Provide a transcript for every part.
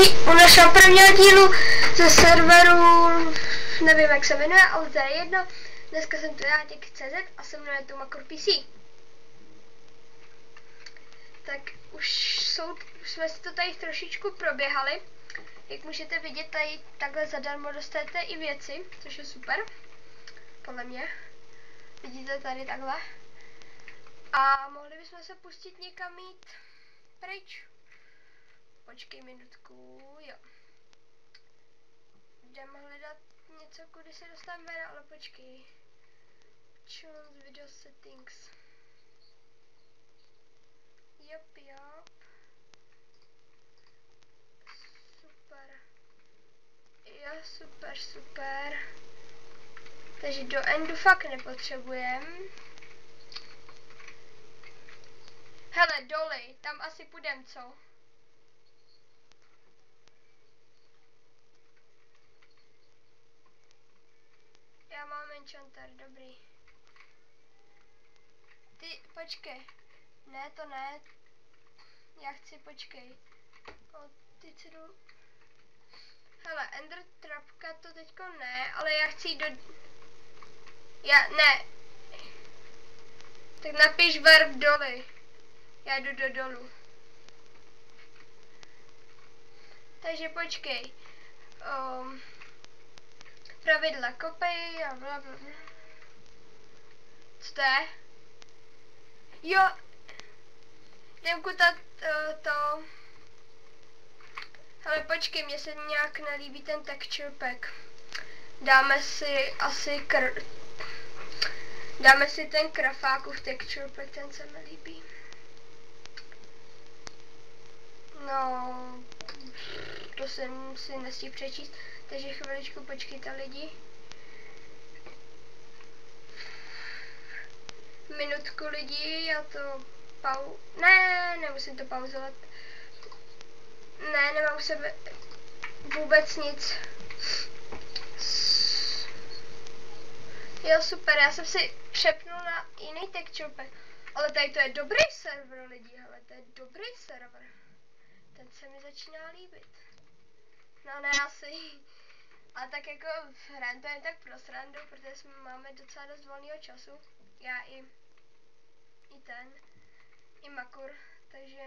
u našeho prvního dílu ze serveru, nevím jak se jmenuje, ale to je jedno. Dneska jsem tu já, Děky.cz a se mnou je tu Makor PC. Tak už jsme si to tady trošičku proběhali. Jak můžete vidět, tady takhle zadarmo dostanete i věci, což je super. Podle mě. Vidíte tady takhle. A mohli bychom se pustit někam jít pryč. Počkej minutku, jo. Jdeme hledat něco, kudy se dostaneme ven, ale počkej. Choose video settings. Jop. Super. Jo, super. Takže do endu fakt nepotřebujeme. Hele, doly, tam asi půjdem, co? Já mám enchanter, dobrý. Ty, počkej. Ne, to ne. Já chci, počkej. O, ty co jdu... Hele, ender trapka to teďko ne, ale já chci jít do... ne. Tak napiš warp doly. Já jdu do dolu. Takže počkej. Pravidla kopej a blablabla. Co to je? Jo. Jdem kutat to. Ale počkej, mně se nějak nelíbí ten texture pack. Dáme si ten krafákův texture pack, ten se mi líbí. No, to jsem si nestihl přečíst, takže chviličku počkejte lidi. Minutku lidi, já to nemusím to pauzovat. Ne, nemám u sebe vůbec nic. Jo, super, já jsem si přepnul na jiný texture pack. Ale tady to je dobrý server lidi, hele, to je dobrý server. Ten se mi začíná líbit. No ne asi. Ale tak jako hrajeme to jen tak pro srandu, protože máme docela dost volného času. Já i Makor, takže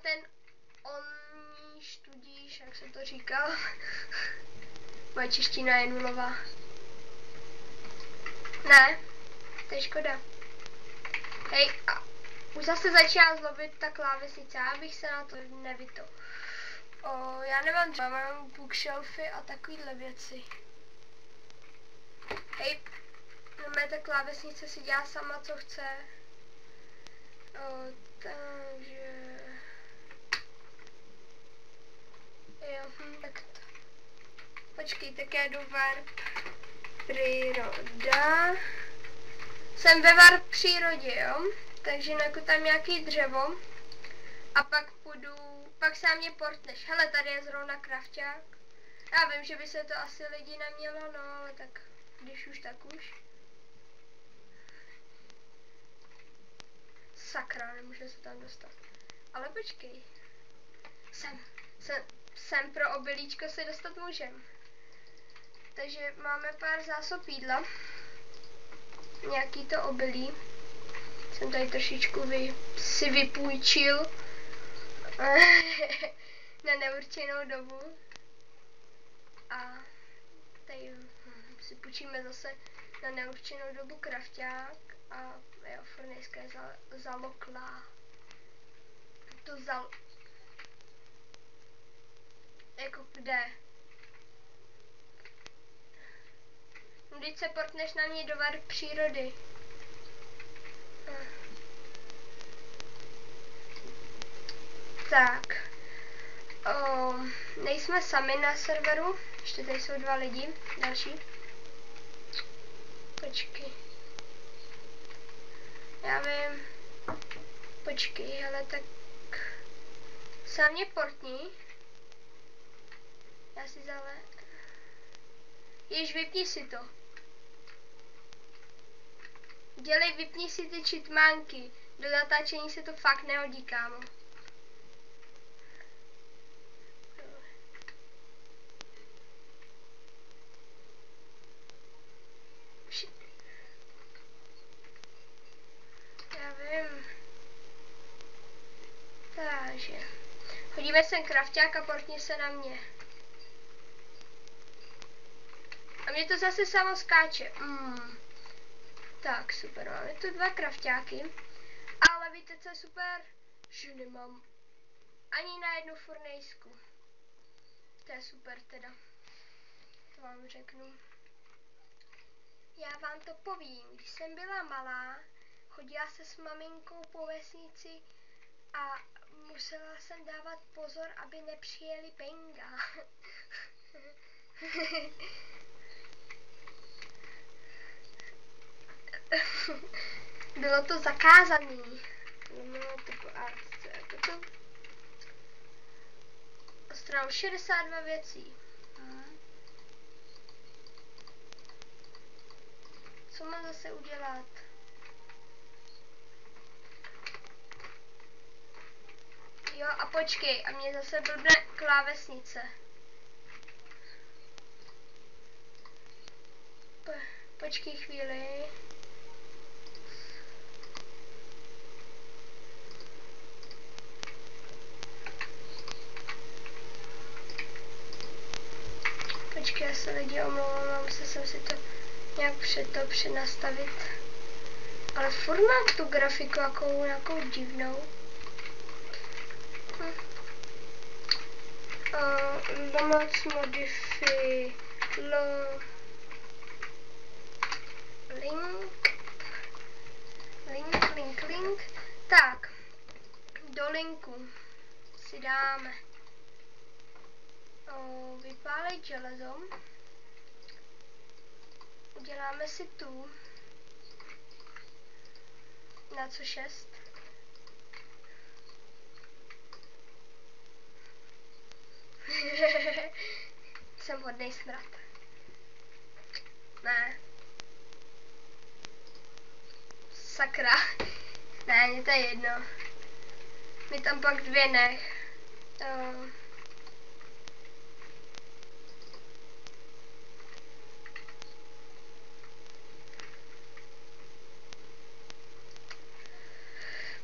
ten oníž, tudíž, jak se to říká. Moje čeština je nulová. Ne, to je škoda. Hej, a už zase začíná zlobit ta klávesnice, abych se na to nevyto. Já nemám třeba, mám bookshelfy a takovýhle věci. Hej, ta klávesnice si dělá sama, co chce. Takže... Jo, tak to. Počkej, tak já jdu warp příroda. Jsem ve warp přírodě, jo? Takže najdu tam nějaký dřevo. A pak se na mě portneš. Hele, tady je zrovna krafťák. Já vím, že by se to asi lidi nemělo, no ale tak, když už, tak už. Sakra, nemůže se tam dostat. Ale počkej. Sem pro obilíčko se dostat můžem. Takže máme pár zásob jídla. Nějaký to obilí. Jsem tady trošičku si vypůjčil. Na neurčenou dobu. A tady si půjčíme zase na neurčenou dobu krafťák. A jo, furniska je zaloklá. Jako kde? Když se portneš na mě do warp přírody. Tak. Nejsme sami na serveru. Ještě tady jsou dva lidi. Další. Počkej. Já vím. Počkej, ale tak... Sám mě portní. Já si Jež, vypni si to. Vypni si ty čitmánky. Do natáčení se to fakt nehodí, kámo. Díme sem krafťák a portni se na mě. A mě to zase samo skáče. Tak, super, máme tu 2 krafťáky. Ale víte, co je super? Že nemám ani na jednu furnejsku. To je super teda. To vám řeknu. Já vám to povím. Když jsem byla malá, chodila se s maminkou po vesnici a musela jsem dávat pozor, aby nepřijeli penga. Bylo to zakázaný. No, to po artce. Toto. Ostrál 62 věcí. Co mám zase udělat? Jo, a počkej, a mě zase blbne klávesnice. Počkej chvíli. Počkej, já se lidi omlouvám, jsem si to nějak přenastavit. Ale furt mám tu grafiku nějakou divnou. Moc modify link. Tak, do linku si dáme vypálit železo. Uděláme si tu na co 6. Jsem hodnej smrad. Ne. Sakra. Ne, mě to je jedno. Mi tam pak 2 nech.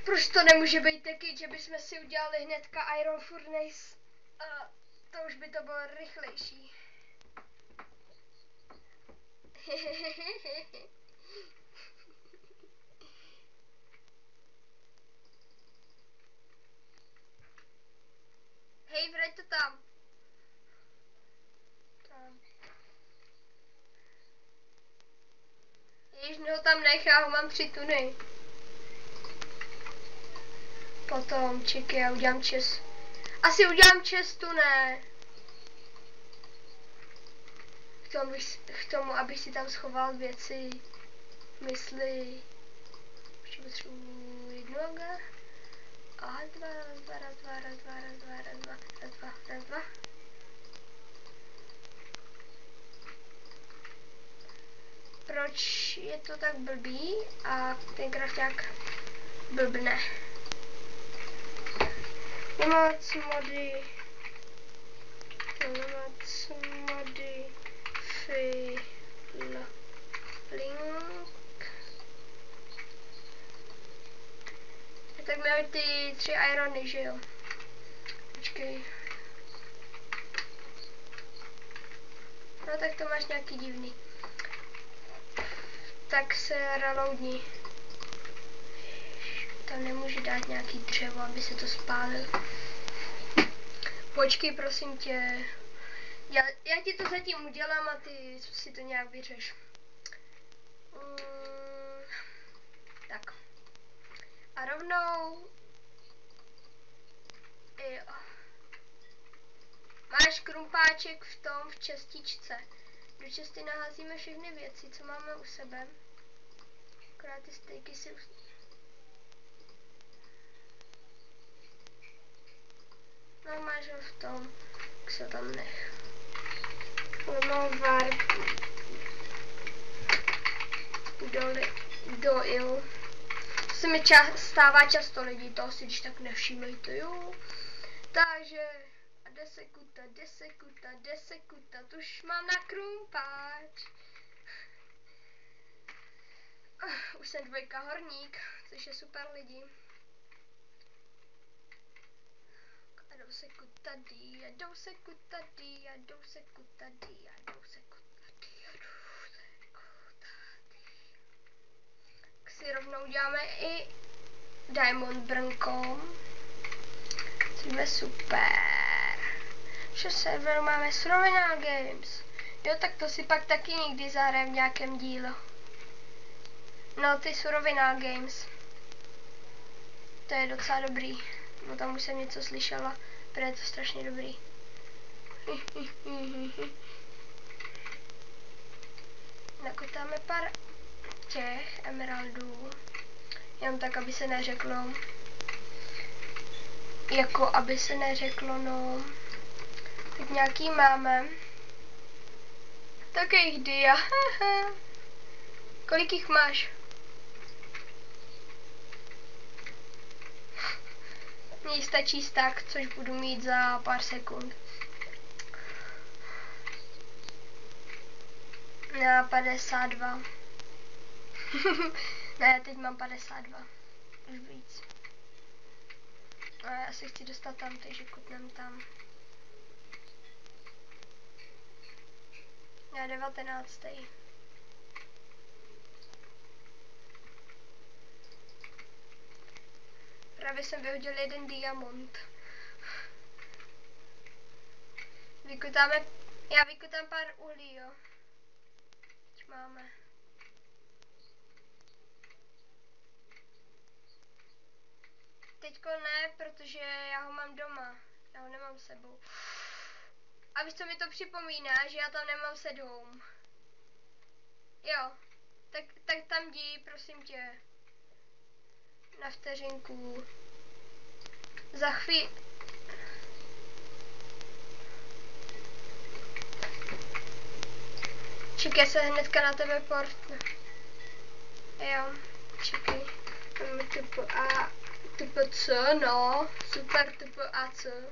Proč to nemůže být taky, že bychom si udělali hnedka Iron Furnace? To už by to bylo rychlejší. Hej, vrať to tam. Jež ho tam nech, já ho mám 3 tuny. Potom, čekaj, já udělám čest. Asi udělám čestu, ne. K tomu, abych si tam schoval věci, mysli. Ještě potřebuji 1 aga. A raz, dva. Proč je to tak blbý a ten krafťák blbne? Moc mody link. Tak měli ty 3 irony, že jo? Počkej. No tak to máš nějaký divný. Tak se reloadni. Tam nemůžu dát nějaký dřevo, aby se to spálil. Počkej, prosím tě. Já ti to zatím udělám a ty si to nějak vyřeš. Tak. A rovnou... Jo. Máš krumpáček v čestičce. Do česty naházíme všechny věci, co máme u sebe. Akorát ty stejky si... No máš ho v tom, tak se tam nech. Var do il. To se mi stává často, lidi, to si když tak nevšímejte, jo. Takže 10 kuta, to už mám na krumpáč. Už jsem 2 horník, což je super, lidi. douseku tady, a douseku tady, a douseku tady, a douseku tady, a douseku tady. Tak si rovnou uděláme i Diamond brnko. Což je super. Že server máme Survival Games. Jo, tak to si pak taky někdy zahrajeme v nějakém dílu. No, ty Survival Games. To je docela dobrý. No tam už jsem něco slyšela, protože je to strašně dobrý. Nakotáme pár těch emeraldů. Jenom tak, aby se neřeklo. Jako aby se neřeklo, no. Teď nějaký máme. Tak jich dia. Kolik jich máš? Mně stačí stack, což budu mít za pár sekund. Na 52. Ne, teď mám 52. Už víc. A já se chci dostat tam, takže kutnem tam. Já 19. Právě jsem vyhodil jeden diamant. Já vykutám pár uhlí, jo. Teď máme. Teďko ne, protože já ho mám doma. Já ho nemám s sebou. A víš, co mi to připomíná, že já tam nemám set home. Jo, tak tam jdi, prosím tě. Na vteřinku. Za chvíli. Čekaj, se hnedka na tebe portnu. Jo, čekaj. Máme typu A, typu C, no. Super, typu A, C.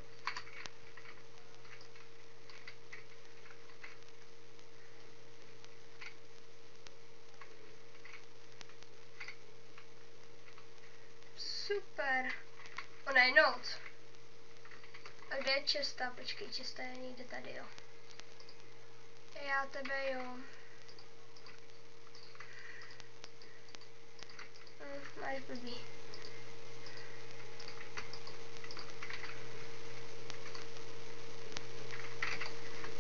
Super. Ona je noc. A kde je česta? Počkej, česta je někde tady, jo. Já tebe, jo. Máš blbý.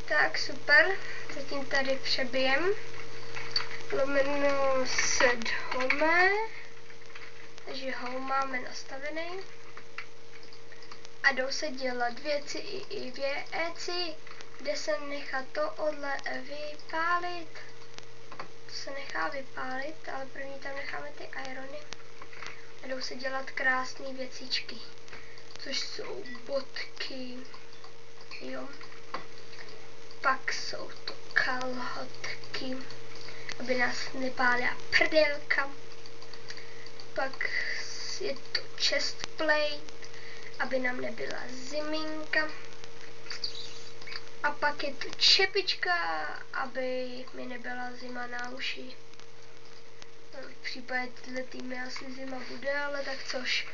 Tak, super. Zatím tady přebijem. Lomeno set home. Takže home máme nastavený. A jdou se dělat věci i věci, kde se nechá to odle vypálit. To se nechá vypálit, ale první tam necháme ty irony. A jdou se dělat krásné věcičky, což jsou bodky. Jo. Pak jsou to kalhotky, aby nás nepálila prdelka. Pak je to chestplate, aby nám nebyla ziminka. A pak je to čepička, aby mi nebyla zima na uši. V případě tyhle týmy asi zima bude, ale tak což.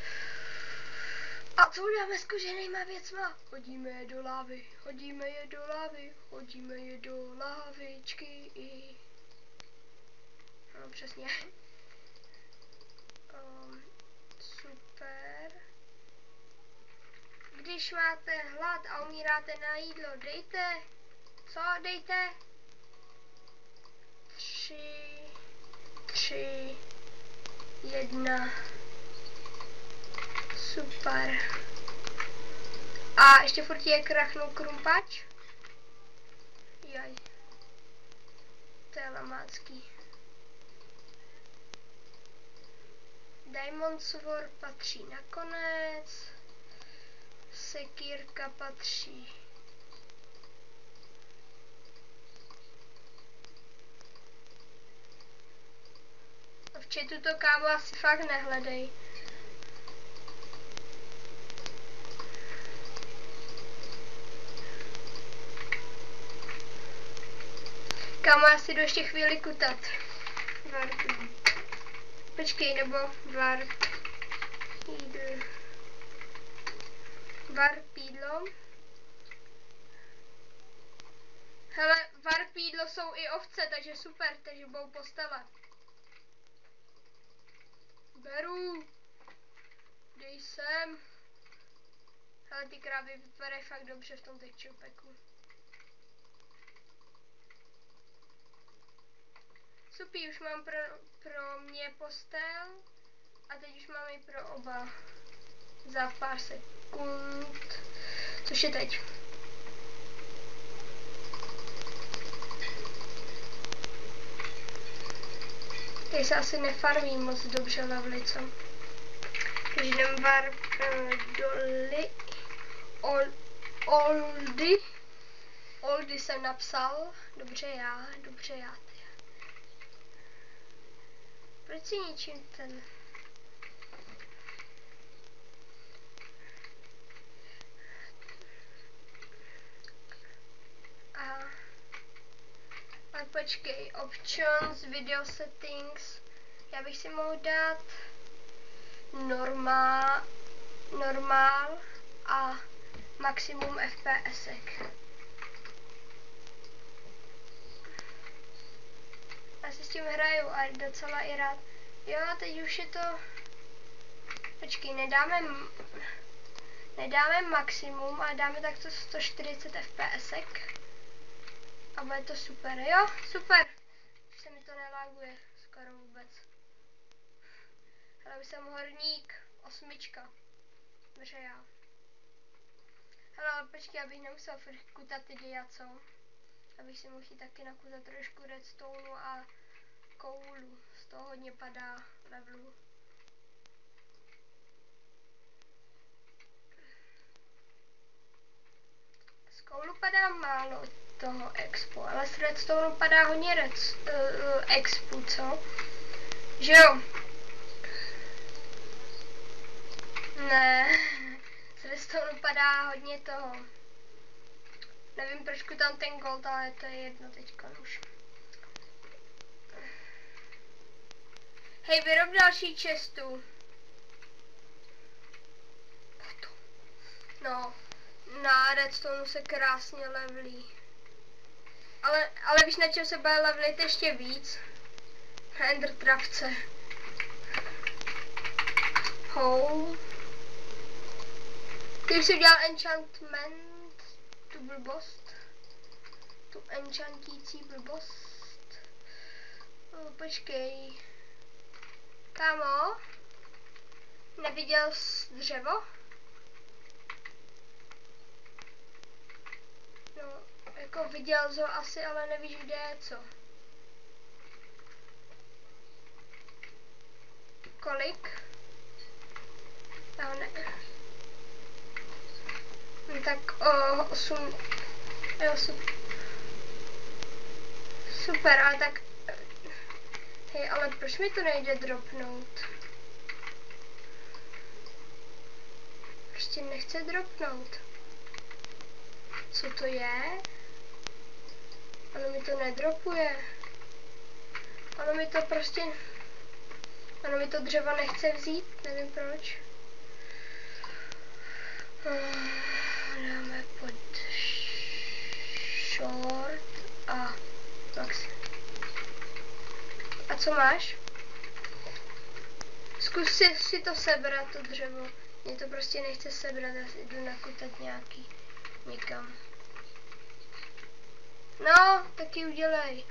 A co uděláme s koženýma věcma? Hodíme je do lávy, hodíme je do lávy, hodíme je do lávičky. No přesně. Super. Když máte hlad a umíráte na jídlo, dejte. Co dejte? 3, 1. Super. A ještě furt je krachnul krumpač. Jaj. To je lamácký. Diamond Sword patří nakonec. Sekírka patří. A v chatu to, kámo, asi fakt nehledej. Kámo, já si jdu ještě chvíli kutat. Počkej, nebo varp. Jdu. Varpídlo. Hele, varpídlo jsou i ovce, takže super, takže budou postele. Beru. Dej sem. Hele, ty krávy vypadají fakt dobře v tom texturepeku. Super, už mám pro mě postel a teď už mám i pro oba za pár sekund, což je teď. Tady se asi nefarmí moc dobře levely, co? Takže jdem doly. Oldy jsem napsal. Dobře já. Proč si ničím ten? Ale počkej, options, video settings. Já bych si mohl dát normál a maximum FPSek. Já si s tím hraju a docela i rád. Jo, teď už je to... Počkej, nedáme maximum, ale dáme takto 140 FPSek. A bude to super, jo? Super! Už se mi to nelaguje skoro vůbec. Hele, už jsem horník, 8. Dobře já. Hele, ale počkej, abych nemusel kutat ty dia, co? Abych si mohl taky nakutat trošku redstone a koulu. Z toho hodně padá levelu. Z koulu padá málo toho expo, ale z redstone padá hodně expu, co? Že jo? Ne, z redstone padá hodně toho. Nevím, proč tam ten gold, ale to je jedno teďka už. Hej, vyrob další chestu. No, na redstone se krásně levelí. Ale víš, na čem se bude levelit ještě víc? Na ender travce. Ty už jsi udělal enchantment, tu blbost. Tu enchantící blbost. No, počkej. Kámo? Neviděl jsi dřevo? No, jako viděl jsi ho asi, ale nevíš, kde je co. Kolik? No, ne. No, tak 8. Jo, super, ale tak... Hej, ale proč mi to nejde dropnout? Prostě nechce dropnout. Co to je? Ono mi to nedropuje. Ono mi to dřevo nechce vzít, nevím proč. Dáme pod short a max. A co máš? Zkus si to sebrat, to dřevo. Mě to prostě nechce sebrat, já jdu nakutat nějaký někam. No, taky udělej.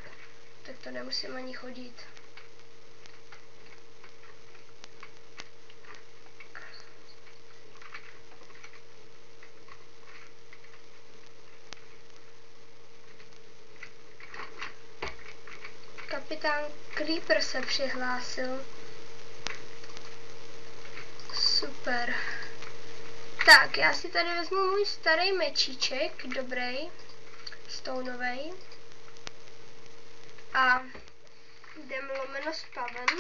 Tak to nemusím ani chodit. Kapitán Creeper se přihlásil. Super. Tak, já si tady vezmu můj starý mečíček, dobrý, stoneovej. A jdem lomeno spaven.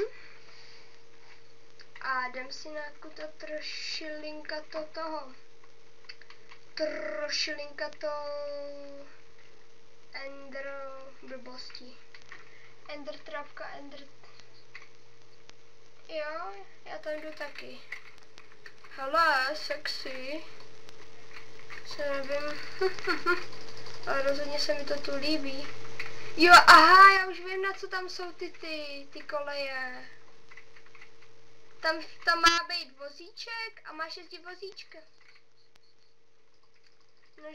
A jdem si nakutat trošilinka ender blbostí. Ender trapka, Jo, já tam jdu taky. Hele, sexy. Se nevím. Ale rozhodně se mi to tu líbí. Jo, aha, já už vím, na co tam jsou ty koleje. Tam má být vozíček a máš jezdit vozíčkem. No,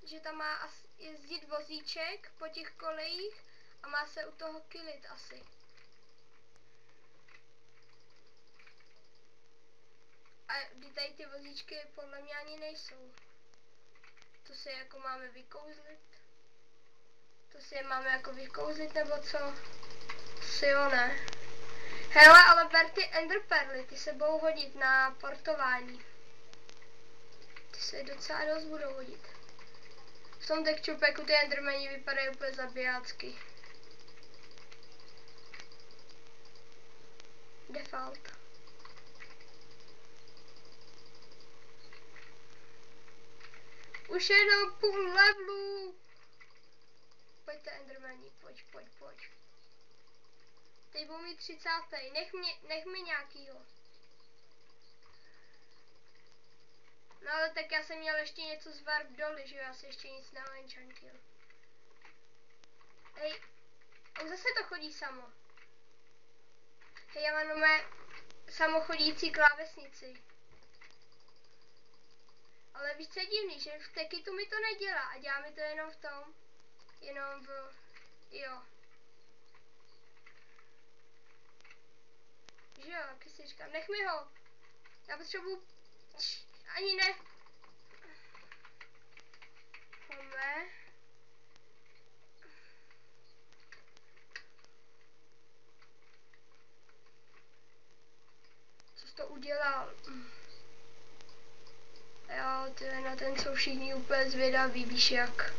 že tam má jezdit vozíček po těch kolejích a má se u toho kilit asi. A tady ty vozíčky podle mě ani nejsou. To si jako máme vykouzlit. To si je máme jako vykouzlit nebo co? Si jo, ne. Hele, ale ber ty enderperly, ty se budou hodit na portování. Ty se docela dost budou hodit. V tom texturepaku ty endermeni vypadají úplně zabijácky. Default. Už jenom půl levelu. Pojďte endermeni, pojď. Teď budu mít 30. Nech mi nějakýho. No ale tak já jsem měl ještě něco z warp doly, že jo, já si ještě nic neenchantil. Hej, už zase to chodí samo. Hej, já mám mé samochodící klávesnici. Ale víš, co je divný, že v Tekitu mi to nedělá a dělá mi to jenom v tom. Jenom jo. Že jo, taky si říkám, nech mi ho. Já potřebuji, ani ne. Home. Co jsi to udělal? Jo, na ten jsou všichni úplně zvědaví, víš jak.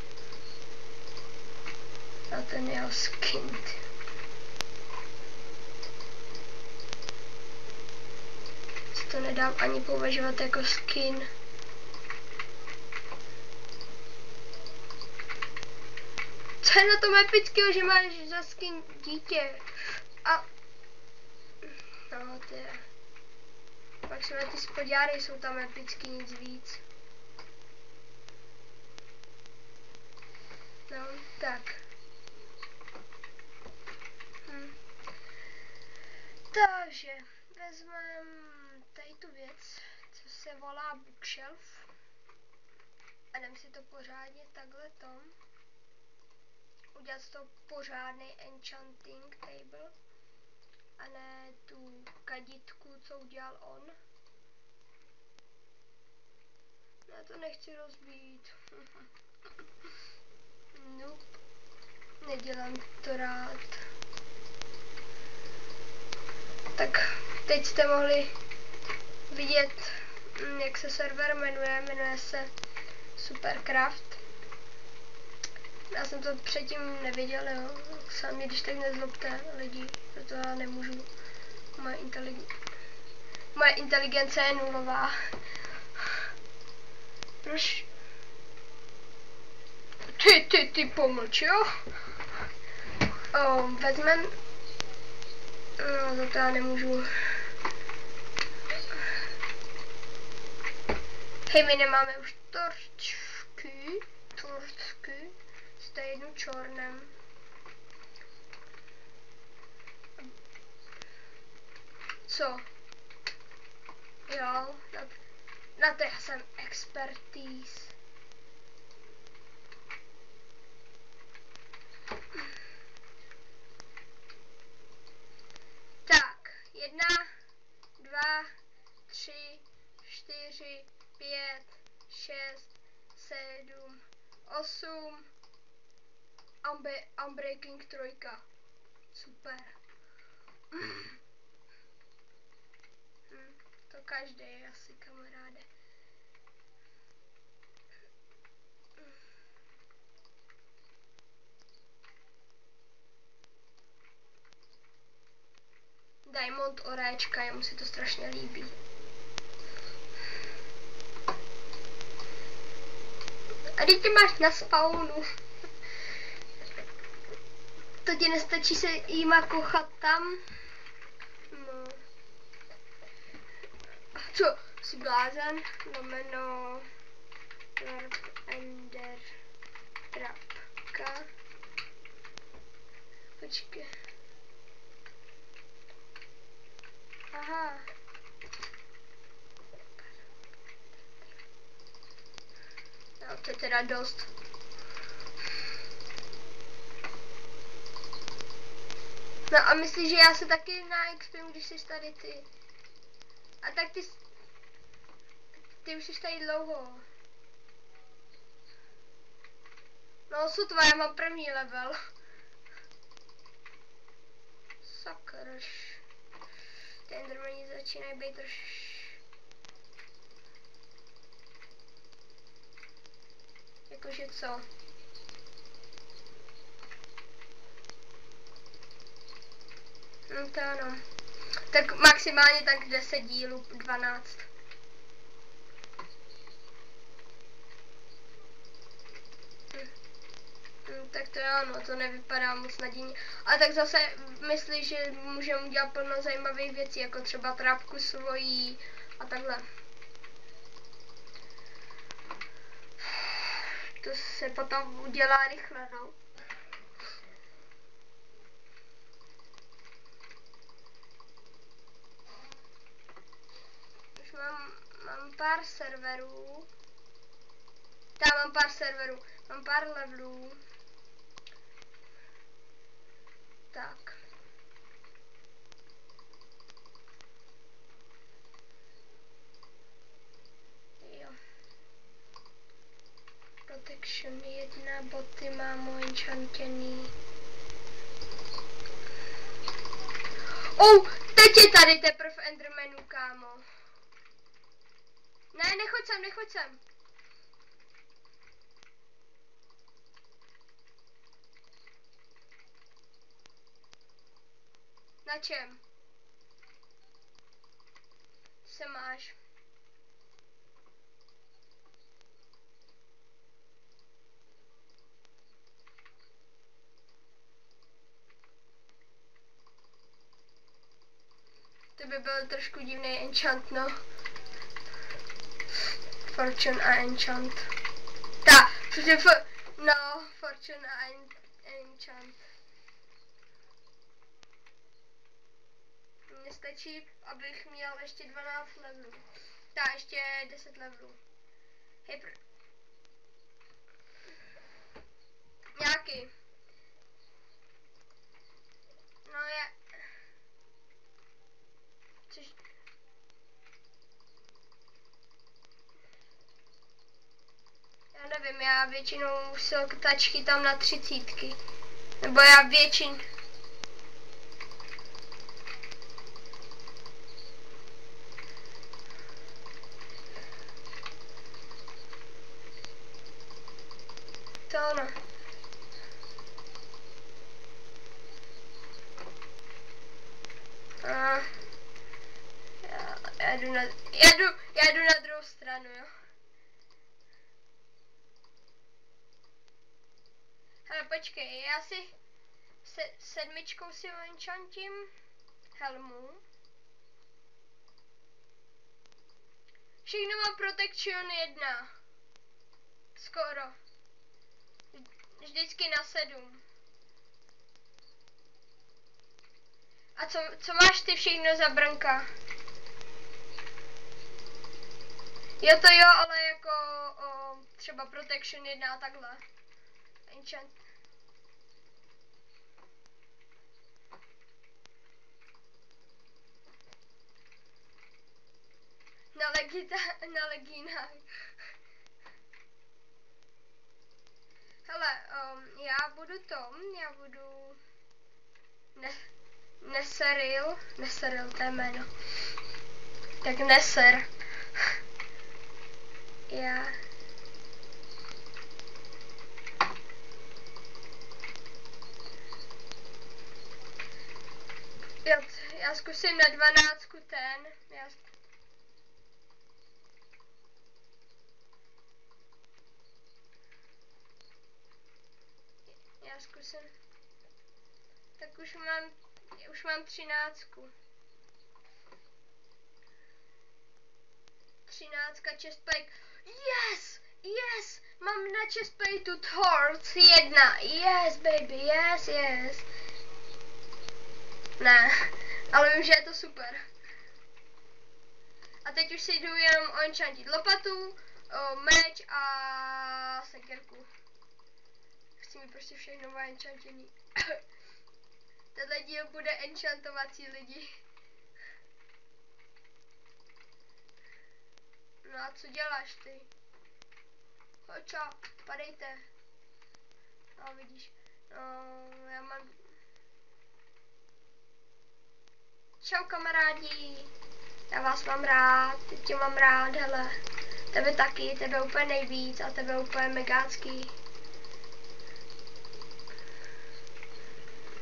Na ten jeho skin. To nedám ani považovat jako skin. Co je na tom epického, že máš za skin dítě? A... No, to je... Pak jsou ty spodňáry, jsou tam epický, nic víc. No, tak. Takže, vezmeme tady tu věc, co se volá bookshelf. A jdem si to pořádně takhle tom. Udělat z toho pořádný enchanting table. A ne tu kaditku, co udělal on. Já to nechci rozbít. Nope. Nedělám to rád. Tak teď jste mohli vidět, jak se server jmenuje se Supercraft. Já jsem to předtím neviděl, jo. Sami když tak nezlobte lidi, proto já nemůžu. Moje inteligence je nulová. Proč? Ty pomlč, jo? Vezmem... No, za to já nemůžu. Hej, my nemáme už torčky. Jste jednu čornem. Co? Jo, na to já jsem expertíz. Tak, 1, 2, 3, 4, 5, 6, 7, 8. Unbreaking 3. Super. To každý asi, kamaráde. Diamond oréčka, jemu si to strašně líbí. A teď máš na spawnu. To ti nestačí se jíma kochat tam? No. Co? Jsi blázen? Lomeno. Warp Ender Trapka. Počkej. Aha. No, to je teda dost. No a myslíš, že já se taky na XPím, když jsi tady ty? A tak ty už jsi tady dlouho. No sotva, já mám první level. Sakrš. Ty endermani začínají být jakože co? No to ano. Tak maximálně tak 10 dílů, 12. Tak to ano, to nevypadá moc nadějně. A tak zase myslíš, že můžeme udělat plno zajímavých věcí, jako třeba trápku svojí a takhle. To se potom udělá rychle, no. Už mám pár serverů. Mám pár serverů, mám pár levelů. Tak. Jo. Protection 1, boty mám enchantěný. Teď je tady teprve endermanů, kámo. Ne, nechoď sem. Na čem? Se máš. To by byl trošku divný enchant, no. Fortune a enchant. Fortune a enchant. Mně stačí, abych měl ještě 12 levelů. Ještě 10 levelů. Hej, nějaký. No což... Já nevím, já většinou silk touch chytám na 30. Nebo já to ono. Já jdu na druhou stranu, jo. Hele, počkej, já si sedmičkou si enchantím helmu. Všechno mám protection 1. Skoro. Vždycky na 7. A co máš ty všechno za brnka? Jo to jo, ale jako třeba protection 1 a takhle. Enchant. Na legínách. Hele, já budu Neseril, to je jméno. Tak Neser. Já zkusím na 12 ten. Já zkusím. Tak už mám 13. 13 chestplate. Yes! Yes! Mám na chestplate'u Thor's 1. Yes, baby, yes, yes. Ne, ale vím, že je to super. A teď už si jdu jenom enchantit lopatu, meč a sekerku. Chci mi prostě všechno enchantěný. Tenhle díl bude enchantovací lidi. No a co děláš ty? Hoča, padejte. No vidíš, no já mám... Čau kamarádi, já vás mám rád, tě mám rád, hele. Tebe taky, tebe úplně nejvíc a tebe úplně megácký.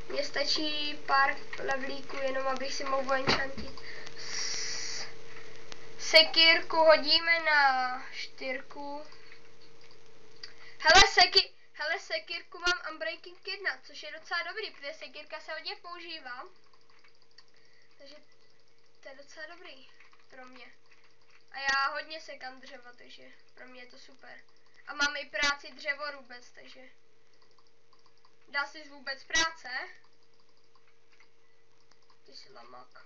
Mně stačí pár levlíků, jenom abych si mohl enchantit. Sekírku hodíme na 4. Hele, sekírku mám Unbreaking 1, což je docela dobrý, protože sekírka se hodně používá. Takže to je docela dobrý pro mě. A já hodně sekám dřevo, takže pro mě je to super. A mám i práci dřevorubec, takže... Dal jsi vůbec práce? Ty jsi lamak.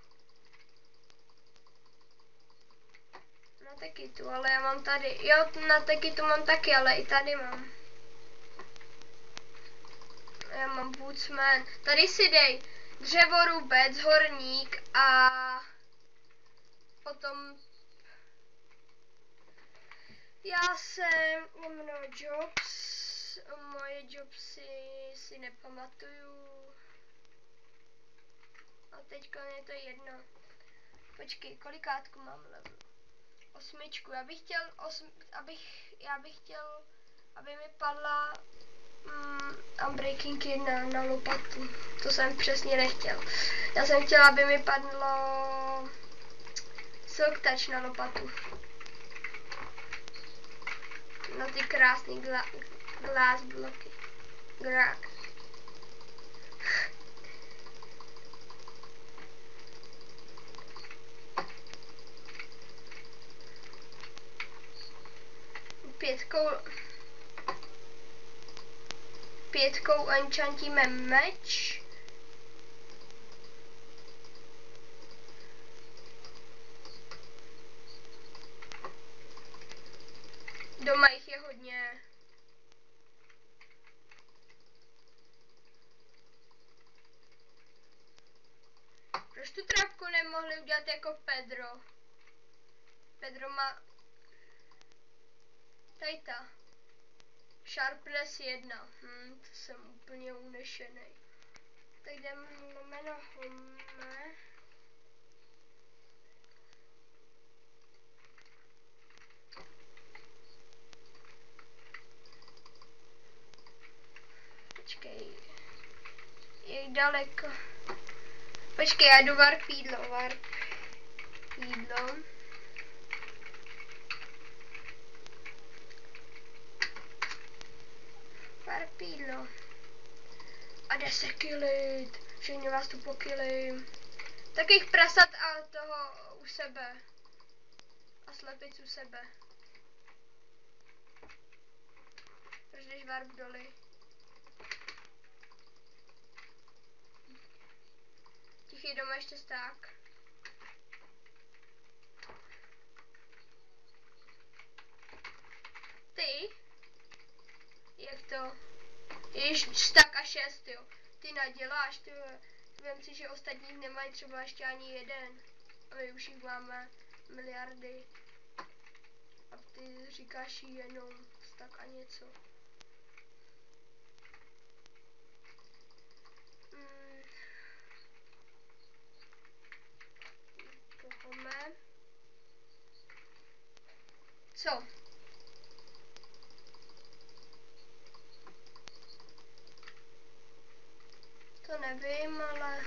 Na Tekitu, ale já mám tady. Jo, na Tekitu mám taky, ale i tady mám. Já mám Woodsman. Tady si dej dřevorubec, horník a potom já jsem jmenuji Jobs. Moje Jobsy si nepamatuju. A teďka je to jedno. Počkej, kolikátku mám level? 8. Já bych chtěl, aby mi padla Unbreaking 1 na lopatu. To jsem přesně nechtěl. Já jsem chtěla, aby mi padlo Silk Touch na lopatu. Na ty krásný glass bloky. Grak. Pětkou enchantíme meč. Doma jich je hodně. Proč tu trávku nemohli udělat jako Pedro? Pedro má... Tady ta. Sharpness 1. To jsem úplně unešený. Tak jdeme na home. Počkej. Jak daleko? Počkej, já jdu warp jídlo. Warp jídlo. A jde se killit. Všichni vás tu pokillím. Takových prasat a toho u sebe. A slepic u sebe. Proč jdeš warp doly? Tichý doma ještě sták. Ty? Jak to? Jež sták a 6, jo. Ty naděláš, ty. Vem si, že ostatní nemají třeba ještě ani jeden. A my už jich máme miliardy. A ty říkáš jenom sták a něco. Tohle. Co? To nevím, ale...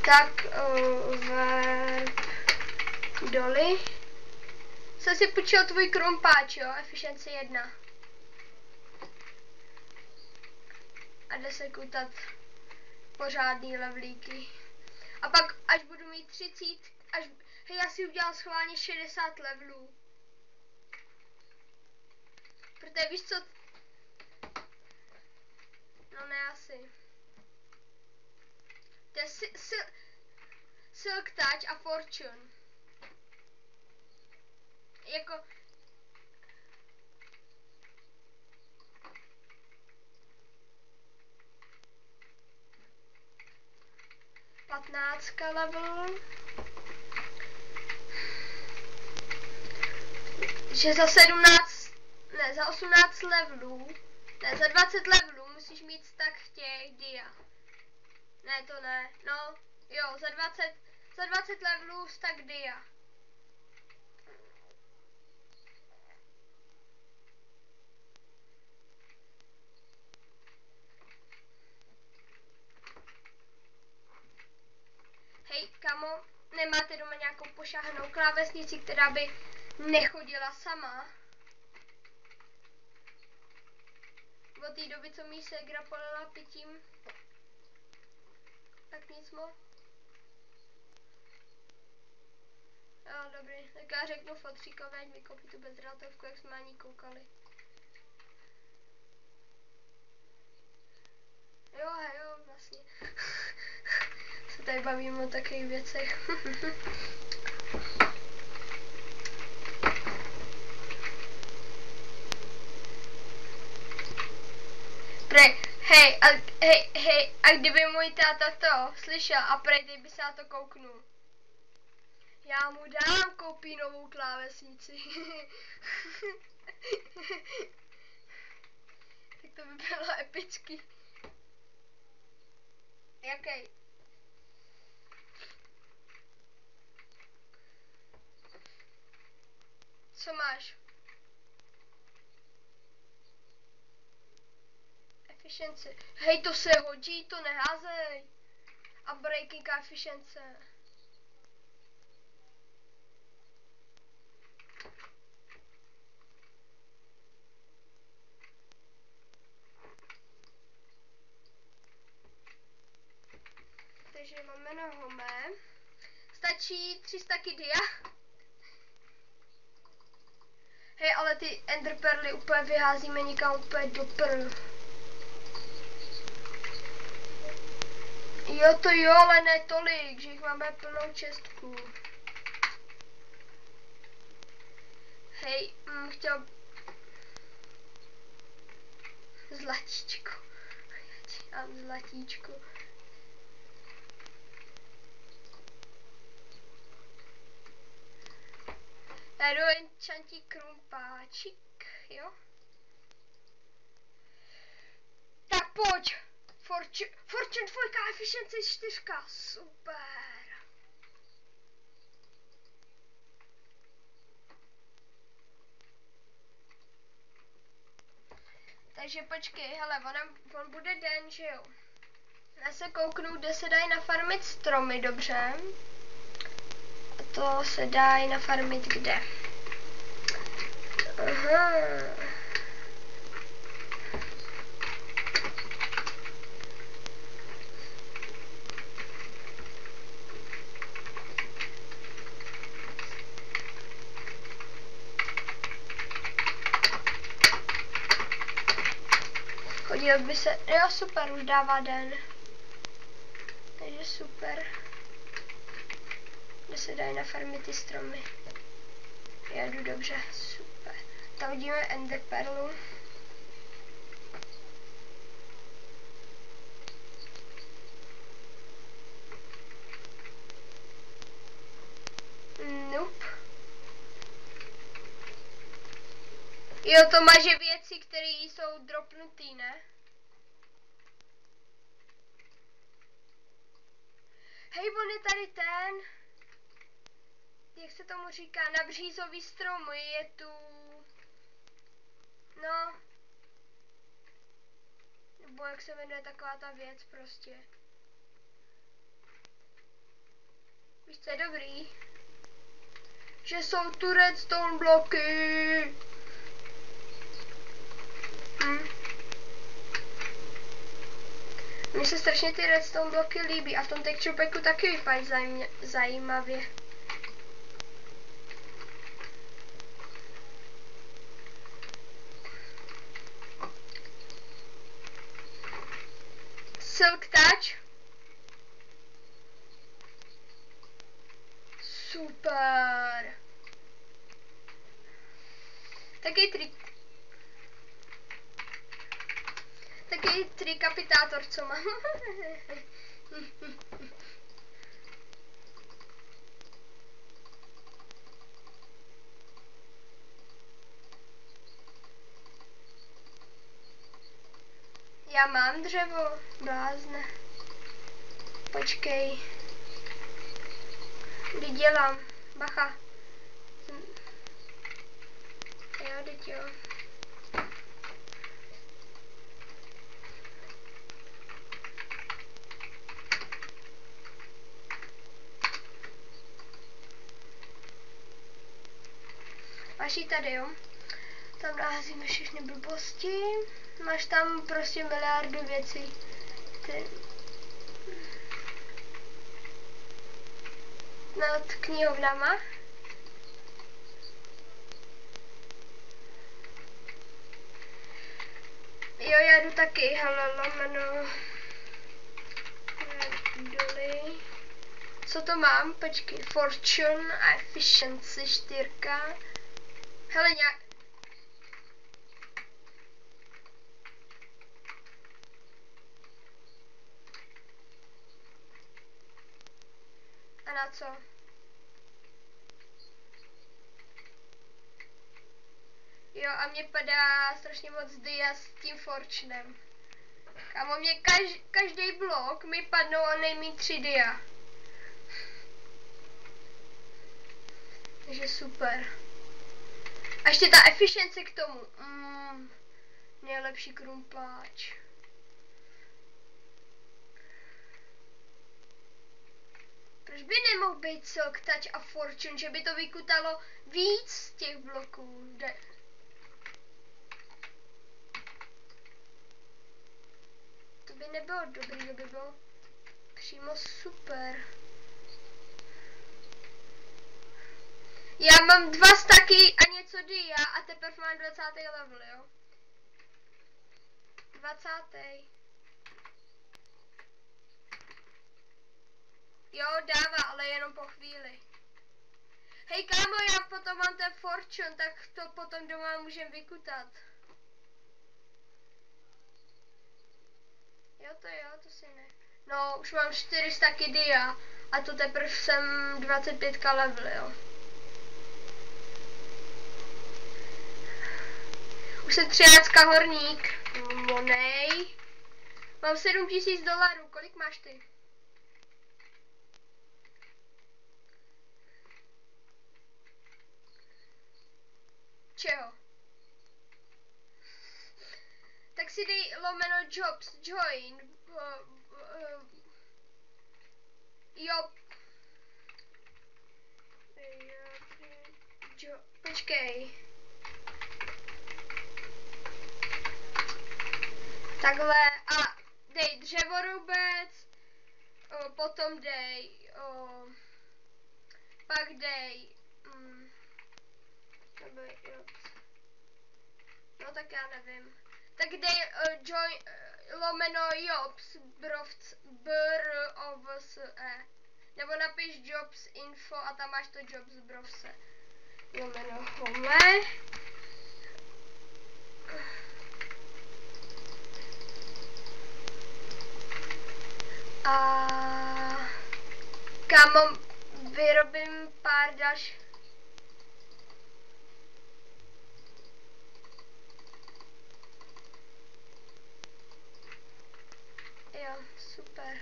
Tak, doly. Jsem si půjčil tvůj krumpáč, jo? Efficiency 1. A jde se kutat pořádný levlíky. A pak, až budu mít 30, hej, já si udělal schválně 60 levelů. Protože víš co? No ne, asi. To je Silk Touch a Fortune. Jako... Patnáctka level. Že za 17, ne, za 18 levelů, ne, za 20 levelů musíš mít stack těch dia. Ne, to ne, no, jo, za 20 levelů stack dia. Hej, kamo, nemáte doma nějakou pošáhanou klávesnici, která by nechodila sama? Od té doby, co mi ségra polila pitím, tak nic moc. Jo, dobrý, tak já řeknu fotříkovi, ať mi koupí tu bezdrátovku, jak jsme ani koukali. Jo, vlastně. Se tady bavíme o takových věcech. Hej, a kdyby můj táta to slyšel a prej by se na to kouknul. Já mu dám, koupí novou klávesnici. Tak to by bylo epický. Jaký? Co máš? Efficiency. Hej, to se hodí, to neházej. A breaking a efficiency. Takže máme na home. Stačí 300 dia. Hej, ale ty enderperly úplně vyházíme někam úplně do prl. Jo, to jo, ale ne tolik, že jich máme plnou čestku. Hej, chtěl... Zlatíčko. Já mám zlatíčko. Já jdu enchantí krumpáčik, jo? Tak pojď! Fortune 2, efficiency 4, super! Takže počkej, hele, on bude den, že jo? Já se kouknu, kde se dají nafarmit stromy, dobře? A to se dají nafarmit kde? Aha. Chodil by se, jo super, už dává den. Takže super. Kde se dají nafarmit ty stromy. Já jdu dobře, super. Tam vidíme enderperlu. Nope. Jo, to maže věci, které jsou dropnutý, ne? Hej, on je tady ten. Jak se tomu říká? Na břízový strom je tu... No. Nebo jak se jmenuje taková ta věc prostě. Víš, co je dobrý? Že jsou tu redstone bloky. Mně se strašně ty redstone bloky líbí a v tom texture packu taky vypadají zajímavě. Silk Touch. Super. Taky trikapitátor, co mám. Já mám dřevo, blázne. Počkej. Kdy dělám? Bacha. Jo, teď jo. Máš jí tady, jo? Tam naházíme všechny blbosti. Máš tam prostě miliardu věcí. Nad knihovnama. Jo, já jdu taky, hele, lomeno. Doly. Co to mám? Počkej, Fortune a Efficiency 4. Hele, nějak... A na co? Jo, a mě padá strašně moc dia s tím Fortunem. Kámo, mě každý blok mi padnou a nejmí 3 dia. Takže super. A ještě ta efficiency k tomu. Nejlepší krumpáč. Proč by nemohl být Silk Touch a Fortune, že by to vykutalo víc z těch bloků? To by nebylo dobrý, to by bylo přímo super. Já mám 2 staky a něco dia a teprve mám 20. level, jo? 20. Jo, dává, ale jenom po chvíli. Hej kámo, já potom mám ten Fortune, tak to potom doma můžem vykutat. Jo, to si ne. No, už mám 400 dia a to teprve jsem 25 level, jo. Už jsem 13 horník. Monej. Mám $7000, kolik máš ty? Čeho? Tak si dej lomeno jobs, join. Počkej. Takhle a dej dřevorubec, potom dej, pak dej, no tak já nevím. Tak dej lomeno jobs, brovc, brovce, nebo napiš jobs info a tam máš to jobs brovce. Lomeno home. A kámo, vyrobím pár dalších. Jo, super.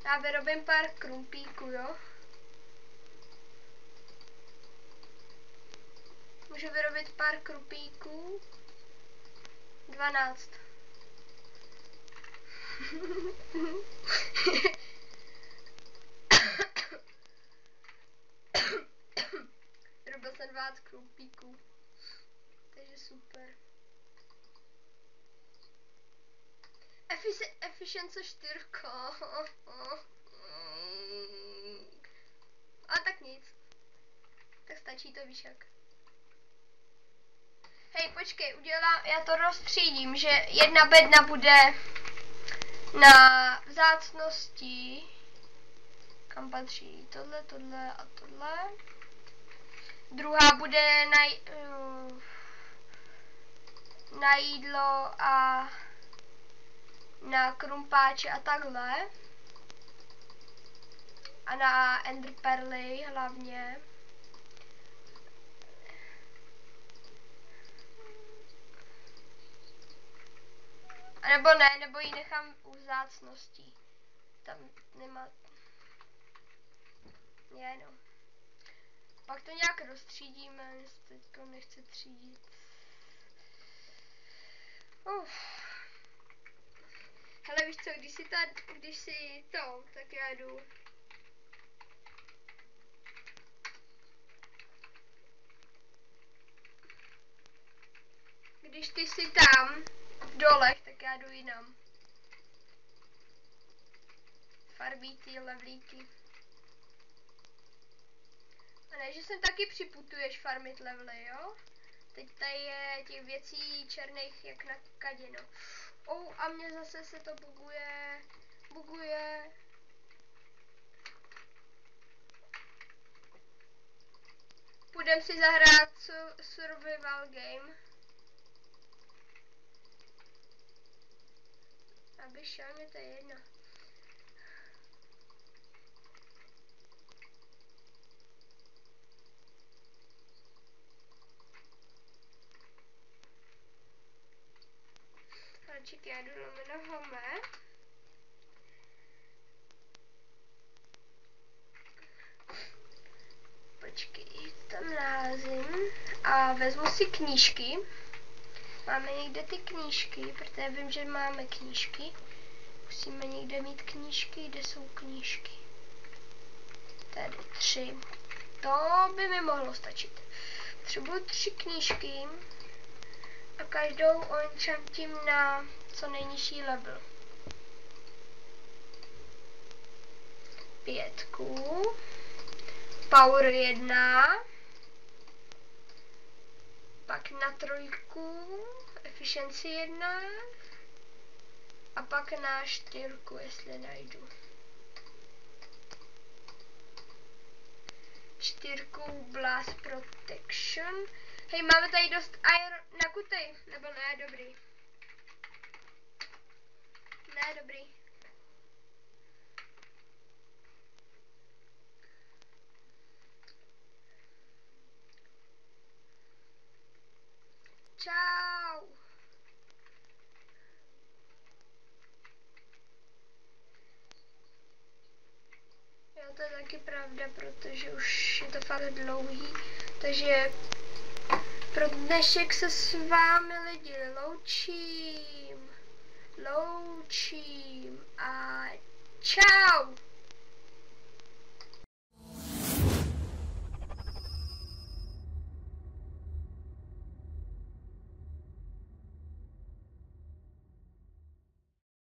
Já vyrobím pár krumpíků, jo. Můžu vyrobit pár krumpíků. 12. Vyrobil jsem 12 krumpíků. Takže super. Efficiency 4. A tak nic. Tak stačí to, víš jak. Hej, počkej, já to rozstřídím, že jedna bedna bude na vzácnosti, kam patří tohle, tohle a tohle. Druhá bude na jídlo a na krumpáče a takhle. A na enderperly hlavně. A nebo ji nechám u vzácností. Tam nemá... no. Pak to nějak rozstřídíme, teďko nechci třídit. Hele, víš co, když si to, tak já jdu. Když ty jsi tam, v dolech, tak já jdu jinam. Farbíky, levlíky. A ne, že sem taky připutuješ farmit levely, jo? Teď tady je těch věcí černých jak na kadino. A mně zase se to buguje. Půjdem si zahrát survival game. Aby šel, mě to je jedno. Radčík, já jdu lomeno home. Počkej, tam naházím a vezmu si knížky. Máme někde ty knížky, protože vím, že máme knížky. Musíme někde mít knížky, kde jsou knížky. Tady 3. To by mi mohlo stačit. Potřebuji 3 knížky a každou enchantím na co nejnižší level. 5. Power 1. Pak na 3. Efficiency 1. A pak na 4, jestli najdu. 4 Blast Protection. Hej, máme tady dost iron na kutej, nebo ne, dobrý. Ne, dobrý. Čau. Jo, to je taky pravda, protože už je to fakt dlouhý, takže pro dnešek se s vámi lidi loučím a čau.